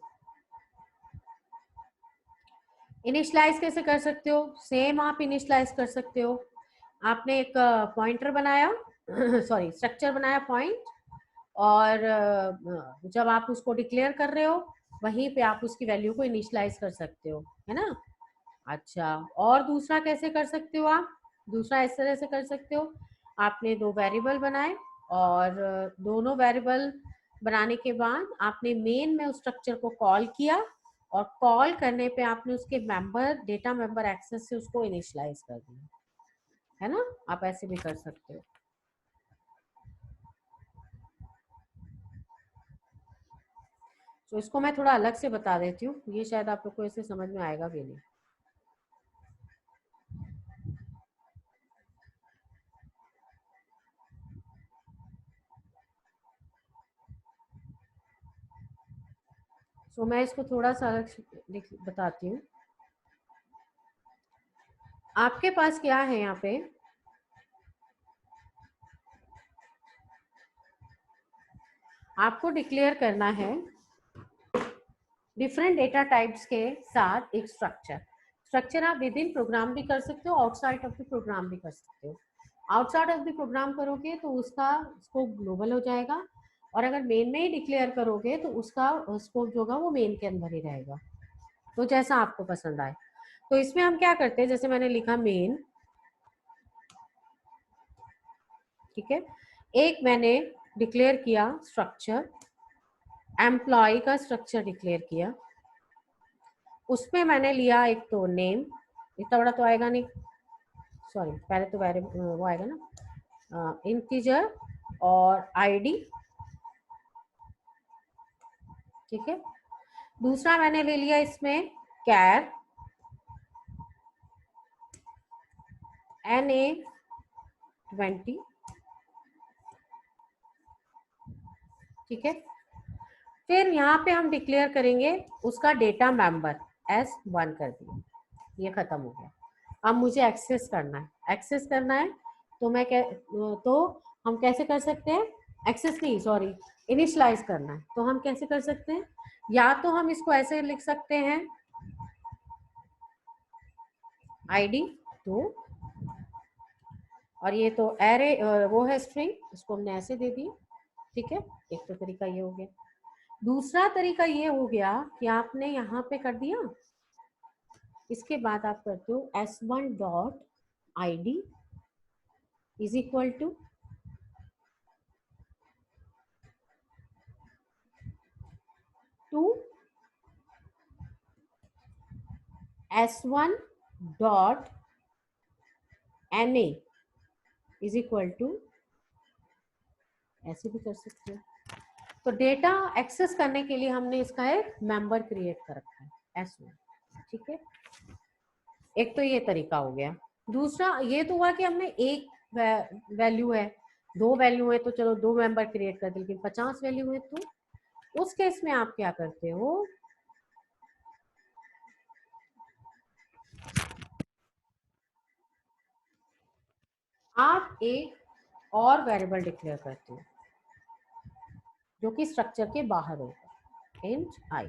इनिशियलाइज कैसे कर सकते हो, सेम आप इनिशियलाइज कर सकते हो। आपने एक पॉइंटर बनाया स्ट्रक्चर बनाया पॉइंट, और जब आप उसको डिक्लेयर कर रहे हो वहीं पे आप उसकी वैल्यू को इनिशियलाइज कर सकते हो, है ना। अच्छा, और दूसरा कैसे कर सकते हो आप, दूसरा इस तरह से कर सकते हो, आपने दो वेरिएबल बनाए और दोनों वेरिएबल बनाने के बाद आपने मेन में उस स्ट्रक्चर को कॉल किया और कॉल करने पे आपने उसके मेंबर डेटा मेंबर एक्सेस से उसको इनिशियलाइज कर दिया, है ना। आप ऐसे भी कर सकते हो। तो इसको मैं थोड़ा अलग से बता देती हूँ, ये शायद आप लोग को ऐसे समझ में आएगा भी नहीं। तो मैं इसको थोड़ा सा अलग बताती हूँ। आपके पास क्या है यहाँ पे, आपको डिक्लेयर करना है डिफरेंट डेटा टाइप्स के साथ एक स्ट्रक्चर आप विद इन प्रोग्राम भी कर सकते हो, आउटसाइड ऑफ द प्रोग्राम भी कर सकते हो। आउटसाइड ऑफ द प्रोग्राम करोगे तो उसका स्कोप ग्लोबल हो जाएगा, और अगर मेन में ही डिक्लेयर करोगे तो उसका स्कोप जो होगा वो मेन के अंदर ही रहेगा। तो जैसा आपको पसंद आए। तो इसमें हम क्या करते हैं, जैसे मैंने लिखा मेन, ठीक है। एक मैंने डिक्लेयर किया स्ट्रक्चर, एम्प्लॉय का स्ट्रक्चर डिक्लेयर किया, उसमें मैंने लिया एक तो नेम, इतना बड़ा तो आएगा नहीं, सॉरी पहले तो वो आएगा ना इंटीजर और आईडी, ठीक है। दूसरा मैंने ले लिया इसमें कैर NA20, ठीक है। फिर यहाँ पे हम डिक्लेयर करेंगे उसका डेटा मेंबर S1 कर दिया, ये खत्म हो गया। अब मुझे एक्सेस करना है, एक्सेस करना है तो मैं तो हम कैसे कर सकते हैं, एक्सेस नहीं सॉरी इनिशियलाइज करना है तो हम कैसे कर सकते हैं, या तो हम इसको ऐसे लिख सकते हैं आईडी तो, और ये तो एरे वो है स्ट्रिंग, इसको हमने ऐसे दे दी, ठीक है। एक तो तरीका ये हो गया। दूसरा तरीका ये हो गया कि आपने यहाँ पे कर दिया, इसके बाद आप करते हो S1 dot ID is equal to S1 dot NA is equal to, ऐसे भी कर सकते हो। तो डेटा एक्सेस करने के लिए हमने इसका एक मेंबर क्रिएट कर रखा है S1, ठीक है। एक तो ये तरीका हो गया। दूसरा ये तो हुआ कि हमने एक वैल्यू है, दो वैल्यू है तो चलो दो मेंबर क्रिएट कर दे, लेकिन 50 वैल्यू है तो उस केस में आप क्या करते हो, आप एक और वेरिएबल डिक्लेयर करते हो जो कि स्ट्रक्चर के बाहर होगा, इंट आई।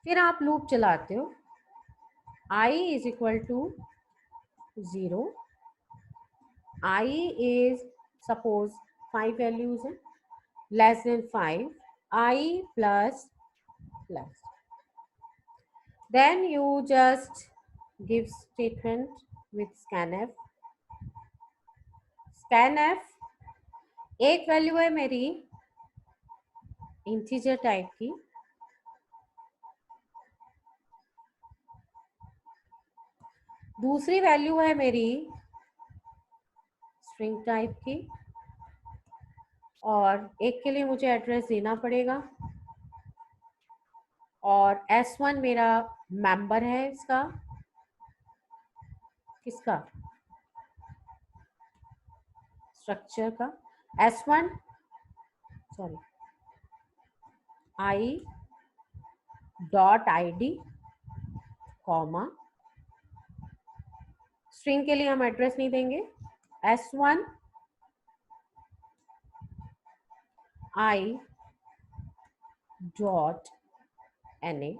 फिर आप लूप चलाते हो, i is equal to 0, i is suppose 5 values है, less than 5, i plus plus, then you just give statement with scanf एक वैल्यू है मेरी इंटीजर टाइप की, दूसरी वैल्यू है मेरी स्ट्रिंग टाइप की, और एक के लिए मुझे एड्रेस देना पड़ेगा, और S1 मेरा मेंबर है इसका, किसका, स्ट्रक्चर का, S1 sorry I dot ID comma, string के लिए हम एड्रेस नहीं देंगे, S1 I dot NA,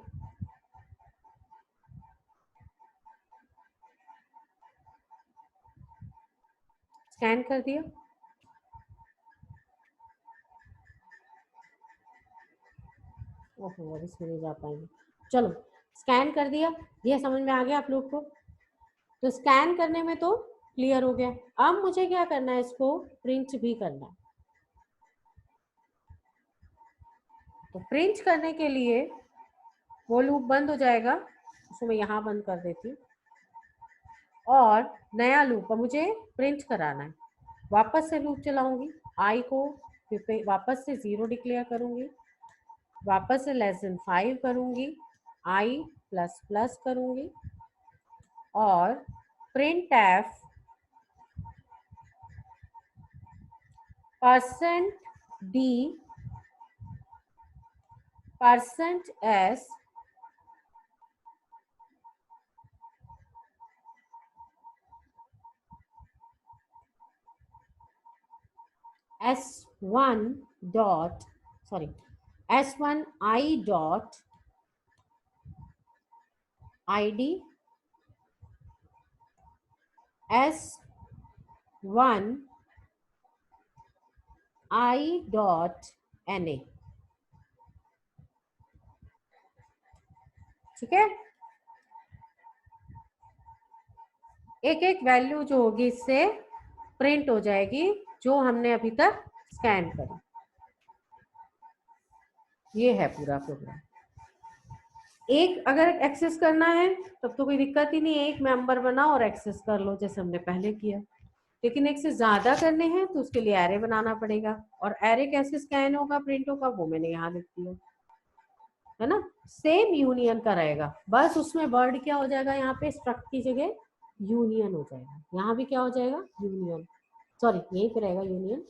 scan कर दिया। ओहो अब इसमें नहीं जा पाएंगे। चलो स्कैन कर दिया, ये समझ में आ गया आप लोग को। तो स्कैन करने में तो क्लियर हो गया। अब मुझे क्या करना है, इसको प्रिंट भी करना है। तो प्रिंट करने के लिए वो लूप बंद हो जाएगा, उसको मैं यहाँ बंद कर देती हूँ, और नया लूप मुझे प्रिंट कराना है। वापस से लूप चलाऊंगी, आई को वापस से 0 डिक्लेयर करूंगी, वापस से <5 करूंगी, आई प्लस प्लस करूंगी, और print F %d %s s1 dot sorry s1 I dot id s1 I dot na। ठीक है, एक एक वैल्यू जो होगी इससे प्रिंट हो जाएगी, जो हमने अभी तक स्कैन करी। ये है पूरा प्रोग्राम। एक अगर एक्सेस करना है तब तो कोई दिक्कत ही नहीं है, एक मेंबर बनाओ और एक्सेस कर लो जैसे हमने पहले किया। लेकिन एक से ज्यादा करने हैं तो उसके लिए एरे बनाना पड़ेगा, और एरे कैसे स्कैन होगा, प्रिंट होगा, वो मैंने यहाँ लिख दिया है ना। सेम यूनियन का रहेगा, बस उसमें वर्ड क्या हो जाएगा, यहाँ पे स्ट्रक्ट की जगह यूनियन हो जाएगा, यहाँ भी क्या हो जाएगा यूनियन, सॉरी यहीं पे रहेगा यूनियन,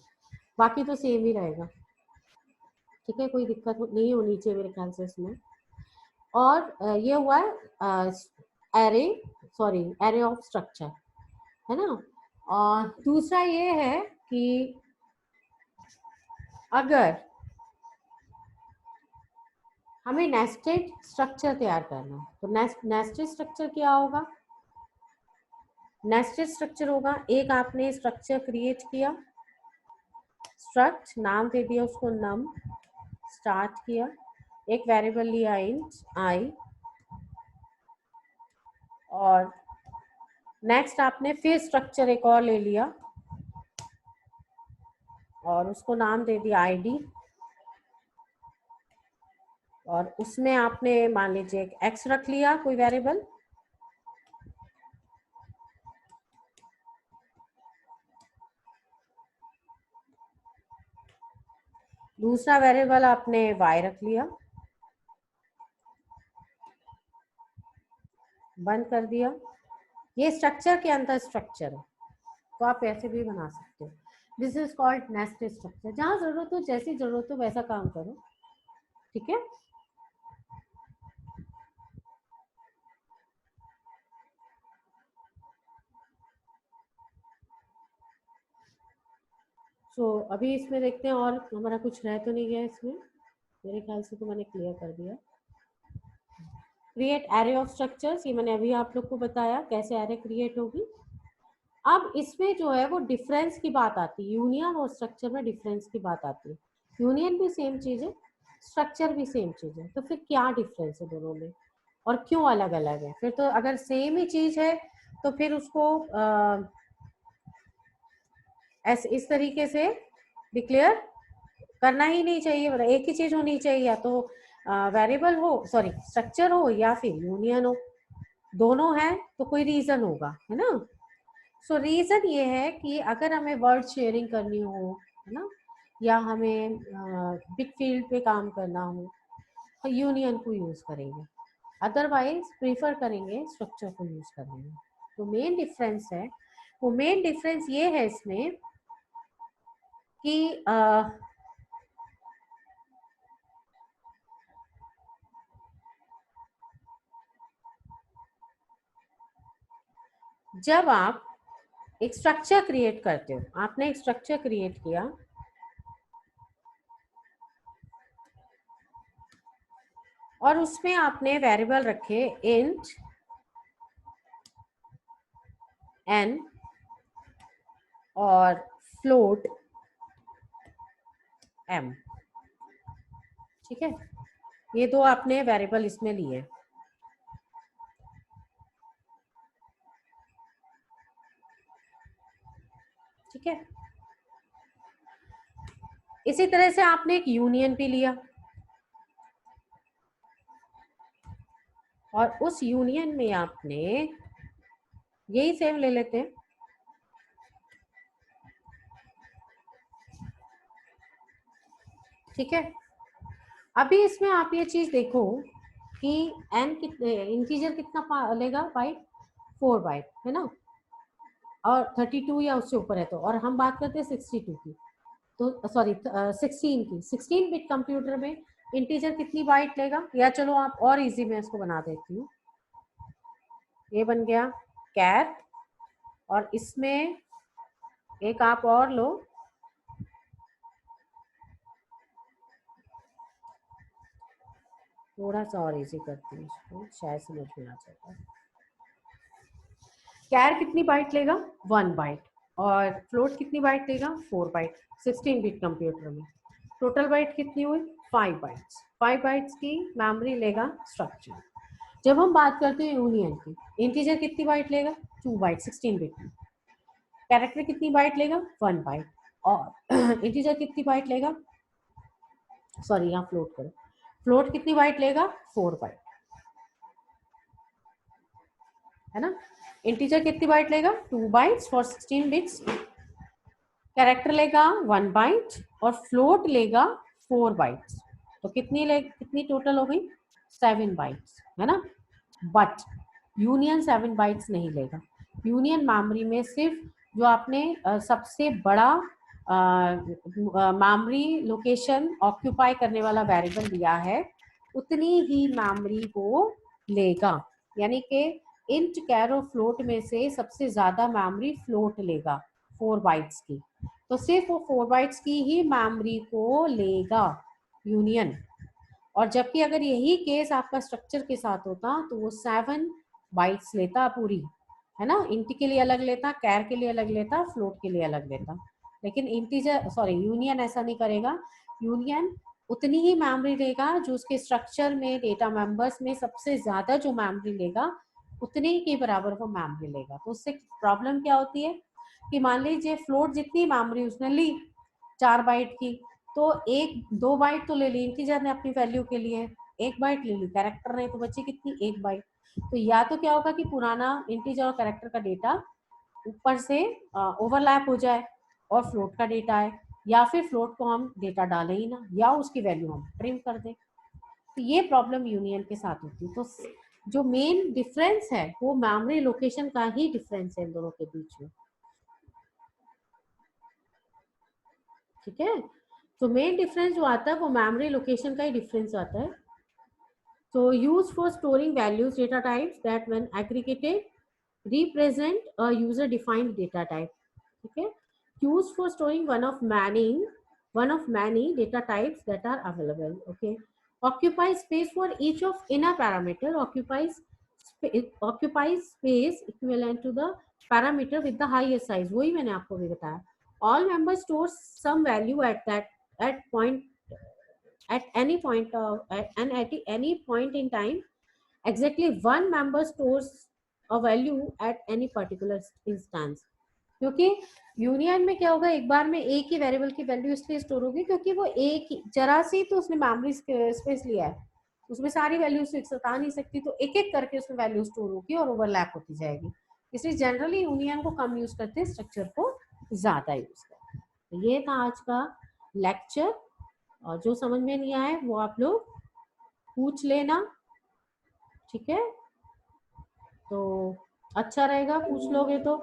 बाकी तो सेम ही रहेगा। ठीक है, कोई दिक्कत नहीं होनी चाहिए मेरे ख्याल से इसमें। और ये हुआ array, sorry array of structure, है ना। और दूसरा ये है कि अगर हमें नेस्टेड स्ट्रक्चर तैयार करना है तो नेस्टेड स्ट्रक्चर क्या होगा, नेस्टेड स्ट्रक्चर होगा, एक आपने स्ट्रक्चर क्रिएट किया, स्ट्रक्ट नाम दे दिया उसको नम, स्टार्ट किया, एक वेरिएबल लिया इंट आई, और नेक्स्ट आपने फिर स्ट्रक्चर एक और ले लिया और उसको नाम दे दिया आईडी, और उसमें आपने मान लीजिए एक एक्स रख लिया कोई वेरिएबल, दूसरा वेरिएबल आपने y रख लिया, बंद कर दिया। ये स्ट्रक्चर के अंदर स्ट्रक्चर है, तो आप ऐसे भी बना सकते हो। This is called nested structure. जहां जरूरत हो, जैसी जरूरत हो वैसा काम करो। ठीक है, सो अभी इसमें देखते हैं और हमारा कुछ रह तो नहीं गया इसमें, मेरे ख्याल से तो मैंने क्लियर कर दिया। क्रिएट एरे ऑफ स्ट्रक्चर्स, ये मैंने अभी आप लोग को बताया कैसे एरे क्रिएट होगी। अब इसमें जो है वो डिफरेंस की बात आती है, यूनियन और स्ट्रक्चर में डिफरेंस की बात आती है। यूनियन भी सेम चीज है, स्ट्रक्चर भी सेम चीज है, तो फिर क्या डिफरेंस है दोनों में और क्यों अलग अलग है। फिर तो अगर सेम ही चीज है तो फिर उसको ऐसे इस तरीके से डिक्लेयर करना ही नहीं चाहिए, मतलब एक ही चीज होनी चाहिए, या तो वेरिएबल हो, सॉरी स्ट्रक्चर हो, या फिर यूनियन हो। दोनों है तो कोई रीजन होगा, है ना। सो रीजन ये है कि अगर हमें वर्ड शेयरिंग करनी हो, है ना, या हमें बिग फील्ड पे काम करना हो तो यूनियन को यूज करेंगे, अदरवाइज प्रीफर करेंगे स्ट्रक्चर को यूज करने में। तो मेन डिफरेंस है, वो मेन डिफरेंस ये है इसमें कि जब आप एक स्ट्रक्चर क्रिएट करते हो, आपने एक स्ट्रक्चर क्रिएट किया और उसमें आपने वेरिएबल रखे इंट n और फ्लोट m, ठीक है। ये दो आपने वेरिएबल इसमें लिए, ठीक है। इसी तरह से आपने एक यूनियन भी लिया और उस यूनियन में आपने यही सेम ले लेते हैं, ठीक है। अभी इसमें आप ये चीज देखो कि एन कितने इंटीजर कितना लेगा बाइट, 4 बाइट है ना, और 32 या उससे ऊपर है तो, और हम बात करते हैं 62 की, तो सॉरी 16 की। 16 बिट कंप्यूटर में इंटीजर कितनी बाइट लेगा, या चलो आप और इजी में इसको बना देती हूँ, ये बन गया कैर, और इसमें एक आप और लो, थोड़ा सा और इजी करती हूँ इसको, शायद समझ में आ जाएगा। कैर कितनी बाइट लेगा, 1 बाइट, और फ्लोट कितनी बाइट लेगा, 4 बाइट 16 बिट कंप्यूटर में। टोटल बाइट कितनी हुई, 5 बाइट्स। 5 बाइट्स की मेमोरी लेगा स्ट्रक्चर। जब हम बात करते हैं यूनियन की, इंटीजर कितनी बाइट लेगा, 2 बाइट 16 बिट में। कैरेक्टर कितनी बाइट लेगा, 1 बाइट, और इंटीजर कितनी बाइट लेगा, सॉरी यहाँ फ्लोट करो, फ्लोट कितनी बाइट लेगा, 4 बाइट, है ना। इंटीजर कितनी बाइट लेगा, 2 बाइट्स फॉर 16 बिट्स, कैरेक्टर लेगा 1 बाइट, और फ्लोट लेगा 4 बाइट्स। तो कितनी टोटल हो गई, 7 बाइट्स, है ना। बट यूनियन 7 बाइट्स नहीं लेगा। यूनियन मेमोरी में सिर्फ जो आपने सबसे बड़ा मेमोरी लोकेशन ऑक्यूपाई करने वाला वेरिएबल दिया है, उतनी ही मेमोरी वो लेगा। यानी कि इंट, कैर और फ्लोट में से सबसे ज्यादा मेमोरी फ्लोट लेगा 4 बाइट्स की, तो सिर्फ वो 4 बाइट्स की ही मेमोरी को लेगा यूनियन। और जबकि अगर यही केस आपका स्ट्रक्चर के साथ होता तो वो 7 बाइट्स लेता पूरी, है ना। इंट के लिए अलग लेता, कैर के लिए अलग लेता, फ्लोट के लिए अलग लेता। लेकिन इंटीजर सॉरी यूनियन ऐसा नहीं करेगा। यूनियन उतनी ही मेमोरी लेगा जो उसके स्ट्रक्चर में, डेटा मेंबर्स में सबसे ज्यादा जो मेमोरी लेगा उतने ही के बराबर वो मेमोरी लेगा। तो उससे प्रॉब्लम क्या होती है कि मान लीजिए फ्लोट जितनी मेमोरी उसने ली 4 बाइट की, तो 1-2 बाइट तो ले ली इंटीजर ने अपनी वैल्यू के लिए, 1 बाइट ले ली कैरेक्टर ने, तो बची कितनी, 1 बाइट। तो या तो क्या होगा कि पुराना इंटीजर और कैरेक्टर का डेटा ऊपर से ओवरलैप हो जाए और फ्लोट का डेटा है, या फिर फ्लोट को हम डेटा डालें ही ना, या उसकी वैल्यू हम ट्रिम कर दें। तो ये प्रॉब्लम यूनियन के साथ होती है। तो जो मेन डिफरेंस है वो मेमोरी लोकेशन का ही डिफरेंस है इन दोनों के बीच में, ठीक है। तो मेन डिफरेंस जो आता है वो मेमोरी लोकेशन का ही डिफरेंस आता है। So used for storing values data types that when aggregated represent a user defined data type. Okay. Used for storing one of many data types that are available. Okay. Occupies space for each of inner parameter, occupies space equivalent to the parameter with the highest size. वही मैंने आपको भी बताया. All members store some value at point at any point and at any point in time. Exactly one member stores a value at any particular instance. क्योंकि यूनियन में क्या होगा, एक बार में एक ही वेरिएबल की वैल्यू इसलिए स्टोर होगी क्योंकि वो एक ही जरा सी तो उसने मेमोरी स्पेस लिया है, उसमें सारी वैल्यूज एक साथ आ नहीं सकती, तो एक एक करके उसमें वैल्यू स्टोर होगी और ओवरलैप होती जाएगी। इसलिए जनरली यूनियन को कम यूज करते हैं, स्ट्रक्चर को ज्यादा यूज करते हैं। तो ये था आज का लेक्चर, और जो समझ में नहीं आए वो आप लोग पूछ लेना, ठीक है। तो अच्छा रहेगा पूछ लोगे तो,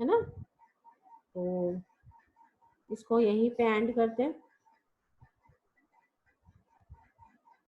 है ना। तो इसको यहीं पे एंड करते हैं।